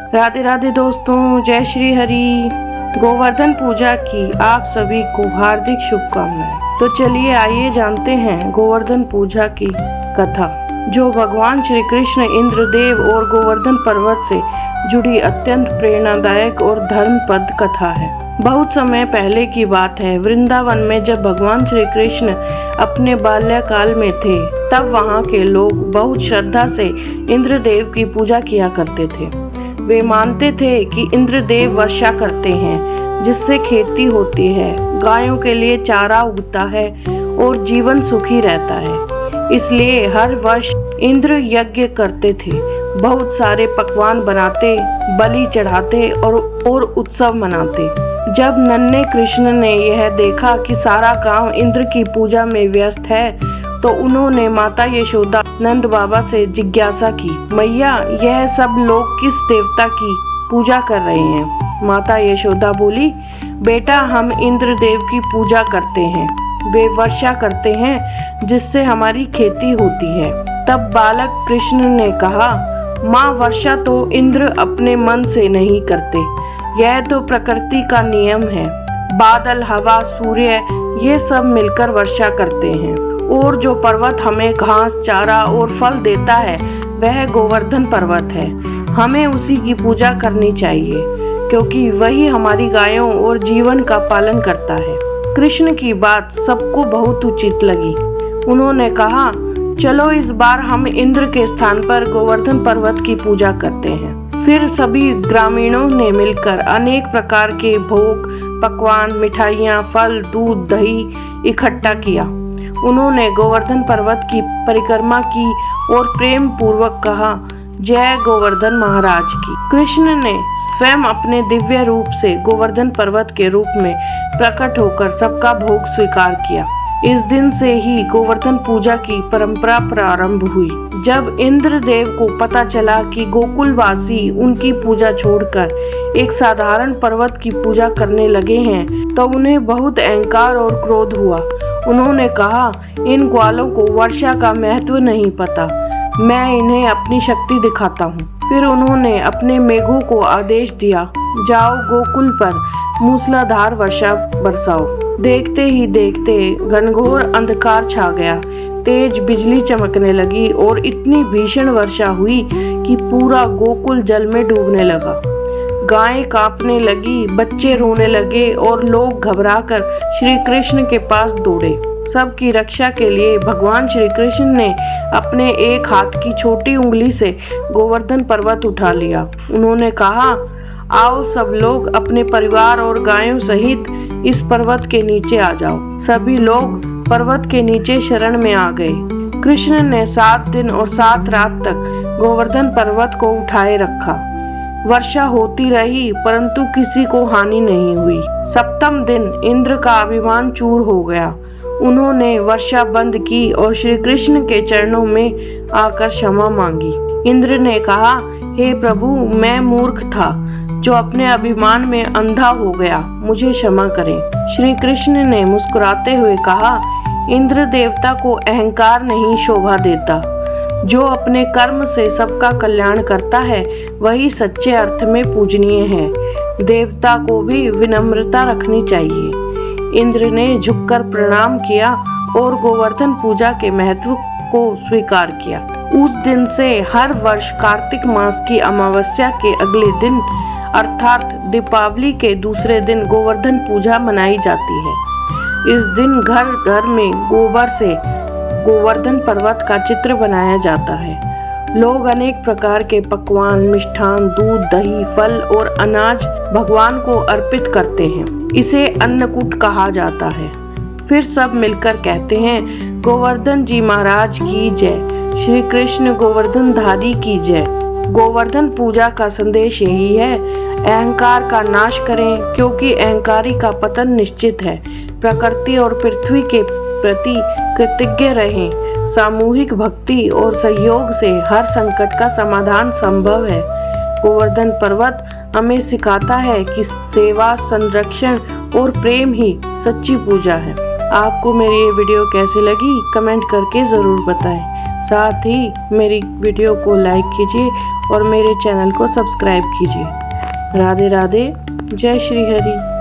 राधे राधे दोस्तों, जय श्री हरि। गोवर्धन पूजा की आप सभी को हार्दिक शुभकामनाएं। तो चलिए आइए जानते हैं गोवर्धन पूजा की कथा, जो भगवान श्री कृष्ण इंद्रदेव और गोवर्धन पर्वत से जुड़ी अत्यंत प्रेरणादायक और धर्मपद कथा है। बहुत समय पहले की बात है, वृंदावन में जब भगवान श्री कृष्ण अपने बाल्यकाल में थे, तब वहाँ के लोग बहुत श्रद्धा से इंद्रदेव की पूजा किया करते थे। वे मानते थे कि इंद्रदेव वर्षा करते हैं, जिससे खेती होती है, गायों के लिए चारा उगता है और जीवन सुखी रहता है। इसलिए हर वर्ष इंद्र यज्ञ करते थे, बहुत सारे पकवान बनाते, बलि चढ़ाते और उत्सव मनाते। जब नन्हे कृष्ण ने यह देखा कि सारा गांव इंद्र की पूजा में व्यस्त है, तो उन्होंने माता यशोदा नंद बाबा से जिज्ञासा की, मैया यह सब लोग किस देवता की पूजा कर रहे हैं? माता यशोदा बोली, बेटा हम इंद्र देव की पूजा करते हैं, वे वर्षा करते हैं जिससे हमारी खेती होती है। तब बालक कृष्ण ने कहा, माँ वर्षा तो इंद्र अपने मन से नहीं करते, यह तो प्रकृति का नियम है। बादल, हवा, सूर्य ये सब मिलकर वर्षा करते हैं, और जो पर्वत हमें घास, चारा और फल देता है वह गोवर्धन पर्वत है। हमें उसी की पूजा करनी चाहिए, क्योंकि वही हमारी गायों और जीवन का पालन करता है। कृष्ण की बात सबको बहुत उचित लगी। उन्होंने कहा, चलो इस बार हम इंद्र के स्थान पर गोवर्धन पर्वत की पूजा करते हैं। फिर सभी ग्रामीणों ने मिलकर अनेक प्रकार के भोग, पकवान, मिठाइयाँ, फल, दूध, दही इकट्ठा किया। उन्होंने गोवर्धन पर्वत की परिक्रमा की और प्रेम पूर्वक कहा, जय गोवर्धन महाराज की। कृष्ण ने स्वयं अपने दिव्य रूप से गोवर्धन पर्वत के रूप में प्रकट होकर सबका भोग स्वीकार किया। इस दिन से ही गोवर्धन पूजा की परंपरा प्रारंभ हुई। जब इंद्रदेव को पता चला कि गोकुलवासी उनकी पूजा छोड़कर एक साधारण पर्वत की पूजा करने लगे हैं, तो उन्हें बहुत अहंकार और क्रोध हुआ। उन्होंने कहा, इन ग्वालों को वर्षा का महत्व नहीं पता, मैं इन्हें अपनी शक्ति दिखाता हूँ। फिर उन्होंने अपने मेघों को आदेश दिया, जाओ गोकुल पर मूसलाधार वर्षा बरसाओ। देखते ही देखते घनघोर अंधकार छा गया, तेज बिजली चमकने लगी और इतनी भीषण वर्षा हुई कि पूरा गोकुल जल में डूबने लगा। गायें कांपने लगी, बच्चे रोने लगे और लोग घबराकर श्री कृष्ण के पास दौड़े। सबकी रक्षा के लिए भगवान श्री कृष्ण ने अपने एक हाथ की छोटी उंगली से गोवर्धन पर्वत उठा लिया। उन्होंने कहा, आओ सब लोग अपने परिवार और गायों सहित इस पर्वत के नीचे आ जाओ। सभी लोग पर्वत के नीचे शरण में आ गए। कृष्ण ने 7 दिन और 7 रात तक गोवर्धन पर्वत को उठाए रखा। वर्षा होती रही, परंतु किसी को हानि नहीं हुई। 7वें दिन इंद्र का अभिमान चूर हो गया। उन्होंने वर्षा बंद की और श्री कृष्ण के चरणों में आकर क्षमा मांगी। इंद्र ने कहा, हे प्रभु, मैं मूर्ख था जो अपने अभिमान में अंधा हो गया, मुझे क्षमा करें। श्री कृष्ण ने मुस्कुराते हुए कहा, इंद्र देवता को अहंकार नहीं शोभा देता, जो अपने कर्म से सबका कल्याण करता है वही सच्चे अर्थ में पूजनीय है। देवता को भी विनम्रता रखनी चाहिए। इंद्र ने झुककर प्रणाम किया और गोवर्धन पूजा के महत्व को स्वीकार किया। उस दिन से हर वर्ष कार्तिक मास की अमावस्या के अगले दिन अर्थात दीपावली के दूसरे दिन गोवर्धन पूजा मनाई जाती है। इस दिन घर घर में गोबर से गोवर्धन पर्वत का चित्र बनाया जाता है। लोग अनेक प्रकार के पकवान, मिष्ठान, दूध, दही, फल और अनाज भगवान को अर्पित करते हैं। इसे अन्नकूट कहा जाता है। फिर सब मिलकर कहते हैं, गोवर्धन जी महाराज की जय, श्री कृष्ण गोवर्धनधारी की जय। गोवर्धन पूजा का संदेश यही है, अहंकार का नाश करें, क्योंकि अहंकारी का पतन निश्चित है। प्रकृति और पृथ्वी के प्रति कृतज्ञ रहें। सामूहिक भक्ति और सहयोग से हर संकट का समाधान संभव है। गोवर्धन पर्वत हमें सिखाता है कि सेवा, संरक्षण और प्रेम ही सच्ची पूजा है। आपको मेरी ये वीडियो कैसी लगी कमेंट करके ज़रूर बताएं। साथ ही मेरी वीडियो को लाइक कीजिए और मेरे चैनल को सब्सक्राइब कीजिए। राधे राधे, जय श्री हरि।